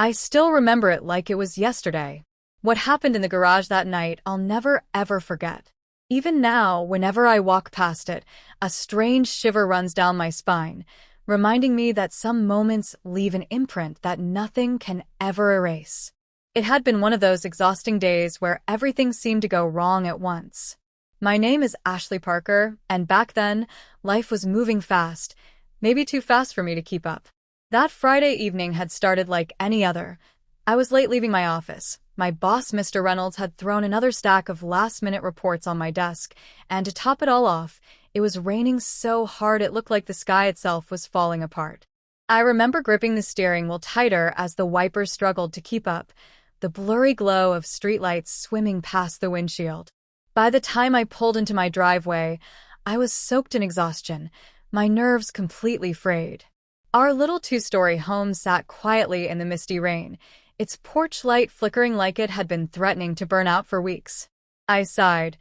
I still remember it like it was yesterday. What happened in the garage that night, I'll never ever forget. Even now, whenever I walk past it, a strange shiver runs down my spine, reminding me that some moments leave an imprint that nothing can ever erase. It had been one of those exhausting days where everything seemed to go wrong at once. My name is Ashley Parker, and back then, life was moving fast, maybe too fast for me to keep up. That Friday evening had started like any other. I was late leaving my office. My boss, Mr. Reynolds, had thrown another stack of last-minute reports on my desk, and to top it all off, it was raining so hard it looked like the sky itself was falling apart. I remember gripping the steering wheel tighter as the wipers struggled to keep up, the blurry glow of streetlights swimming past the windshield. By the time I pulled into my driveway, I was soaked in exhaustion, my nerves completely frayed. Our little two-story home sat quietly in the misty rain, its porch light flickering like it had been threatening to burn out for weeks. I sighed,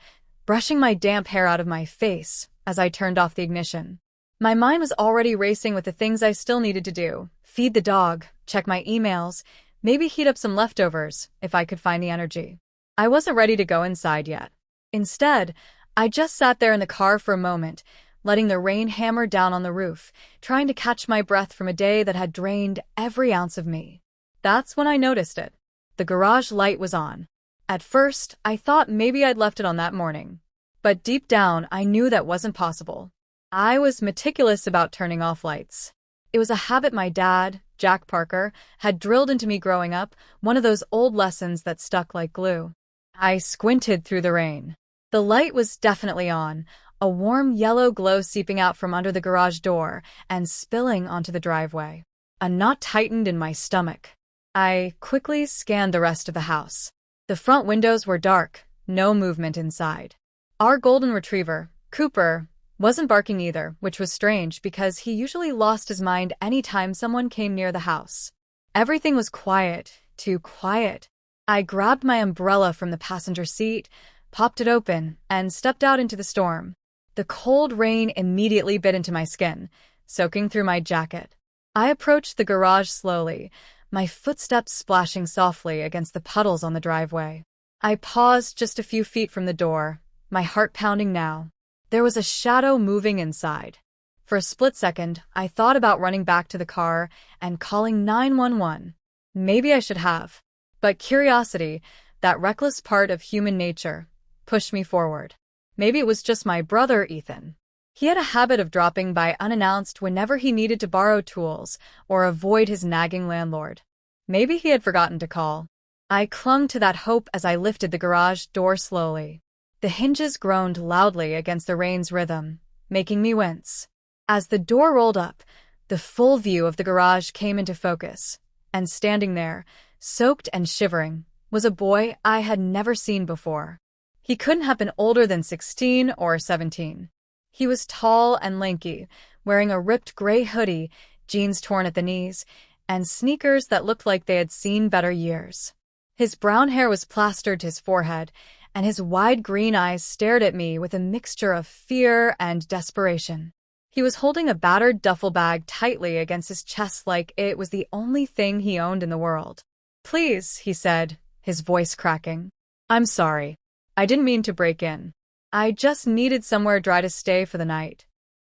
brushing my damp hair out of my face as I turned off the ignition. My mind was already racing with the things I still needed to do: feed the dog, check my emails, maybe heat up some leftovers if I could find the energy. I wasn't ready to go inside yet. Instead, I just sat there in the car for a moment, letting the rain hammer down on the roof, trying to catch my breath from a day that had drained every ounce of me. That's when I noticed it. The garage light was on. At first, I thought maybe I'd left it on that morning. But deep down, I knew that wasn't possible. I was meticulous about turning off lights. It was a habit my dad, Jack Parker, had drilled into me growing up, one of those old lessons that stuck like glue. I squinted through the rain. The light was definitely on, a warm yellow glow seeping out from under the garage door and spilling onto the driveway. A knot tightened in my stomach. I quickly scanned the rest of the house. The front windows were dark, no movement inside. Our golden retriever, Cooper, wasn't barking either, which was strange because he usually lost his mind any time someone came near the house. Everything was quiet, too quiet. I grabbed my umbrella from the passenger seat, popped it open, and stepped out into the storm. The cold rain immediately bit into my skin, soaking through my jacket. I approached the garage slowly, my footsteps splashing softly against the puddles on the driveway. I paused just a few feet from the door, my heart pounding now. There was a shadow moving inside. For a split second, I thought about running back to the car and calling 911. Maybe I should have. But curiosity, that reckless part of human nature, pushed me forward. Maybe it was just my brother, Ethan. He had a habit of dropping by unannounced whenever he needed to borrow tools or avoid his nagging landlord. Maybe he had forgotten to call. I clung to that hope as I lifted the garage door slowly. The hinges groaned loudly against the rain's rhythm, making me wince. As the door rolled up, the full view of the garage came into focus, and standing there, soaked and shivering, was a boy I had never seen before. He couldn't have been older than 16 or 17. He was tall and lanky, wearing a ripped gray hoodie, jeans torn at the knees, and sneakers that looked like they had seen better years. His brown hair was plastered to his forehead, and his wide green eyes stared at me with a mixture of fear and desperation. He was holding a battered duffel bag tightly against his chest like it was the only thing he owned in the world. "Please," he said, his voice cracking. "I'm sorry. I didn't mean to break in. I just needed somewhere dry to stay for the night."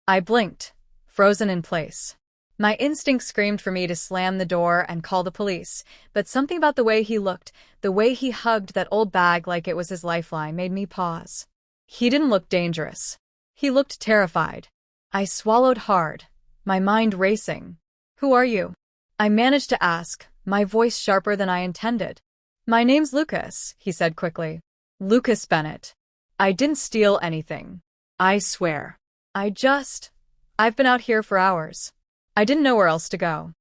I blinked, frozen in place. My instinct screamed for me to slam the door and call the police, but something about the way he looked, the way he hugged that old bag like it was his lifeline, made me pause. He didn't look dangerous. He looked terrified. I swallowed hard, my mind racing. "Who are you?" I managed to ask, my voice sharper than I intended. "My name's Lucas," he said quickly. "Lucas Bennett. I didn't steal anything. I swear. I've been out here for hours. I didn't know where else to go."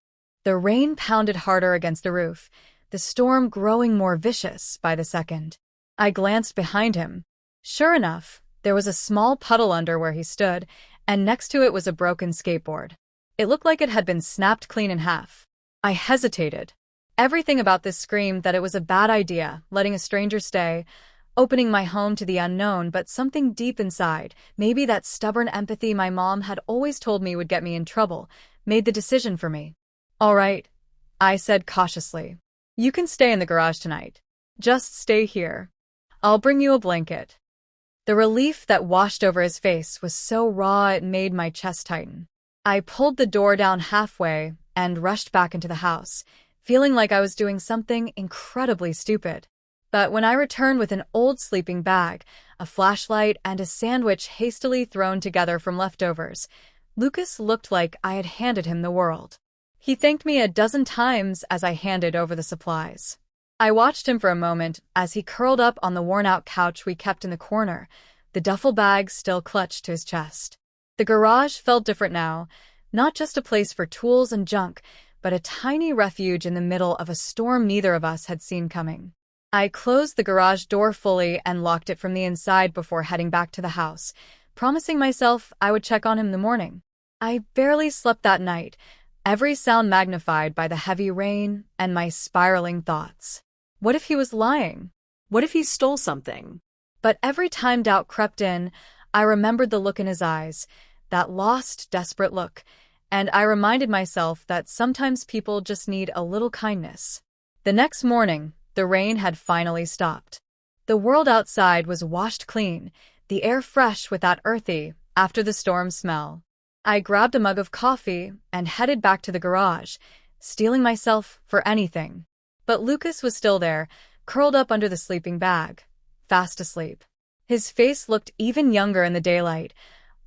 The rain pounded harder against the roof, the storm growing more vicious by the second. I glanced behind him. Sure enough, there was a small puddle under where he stood, and next to it was a broken skateboard. It looked like it had been snapped clean in half. I hesitated. Everything about this screamed that it was a bad idea, letting a stranger stay, opening my home to the unknown, but something deep inside, maybe that stubborn empathy my mom had always told me would get me in trouble, made the decision for me. "All right, I said cautiously. You can stay in the garage tonight. Just stay here. I'll bring you a blanket. The relief that washed over his face was so raw it made my chest tighten. I pulled the door down halfway and rushed back into the house, feeling like I was doing something incredibly stupid. But when I returned with an old sleeping bag, a flashlight, and a sandwich hastily thrown together from leftovers, Lucas looked like I had handed him the world. He thanked me a dozen times as I handed over the supplies. I watched him for a moment as he curled up on the worn-out couch we kept in the corner, the duffel bag still clutched to his chest. The garage felt different now, not just a place for tools and junk, but a tiny refuge in the middle of a storm neither of us had seen coming. I closed the garage door fully and locked it from the inside before heading back to the house, promising myself I would check on him in the morning. I barely slept that night, every sound magnified by the heavy rain and my spiraling thoughts. What if he was lying? What if he stole something? But every time doubt crept in, I remembered the look in his eyes, that lost, desperate look, and I reminded myself that sometimes people just need a little kindness. The next morning, the rain had finally stopped. The world outside was washed clean, the air fresh with that earthy, after-the-storm smell. I grabbed a mug of coffee and headed back to the garage, steeling myself for anything. But Lucas was still there, curled up under the sleeping bag, fast asleep. His face looked even younger in the daylight,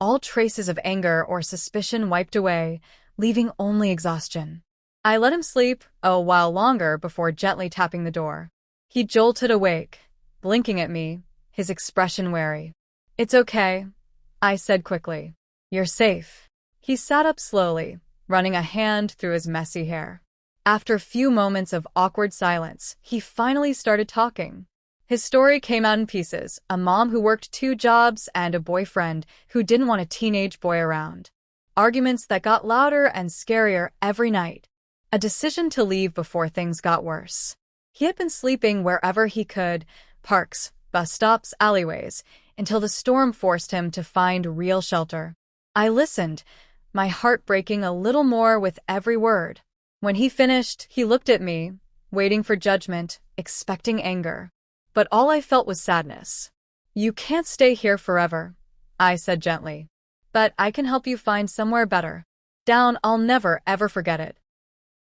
all traces of anger or suspicion wiped away, leaving only exhaustion. I let him sleep a while longer before gently tapping the door. He jolted awake, blinking at me, his expression wary. "It's okay," I said quickly. "You're safe." He sat up slowly, running a hand through his messy hair. After a few moments of awkward silence, he finally started talking. His story came out in pieces, a mom who worked 2 jobs and a boyfriend who didn't want a teenage boy around. Arguments that got louder and scarier every night. A decision to leave before things got worse. He had been sleeping wherever he could, parks, bus stops, alleyways, until the storm forced him to find real shelter. I listened, my heart breaking a little more with every word. When he finished, he looked at me, waiting for judgment, expecting anger. But all I felt was sadness. "You can't stay here forever," I said gently. "But I can help you find somewhere better. Down, I'll never ever forget it."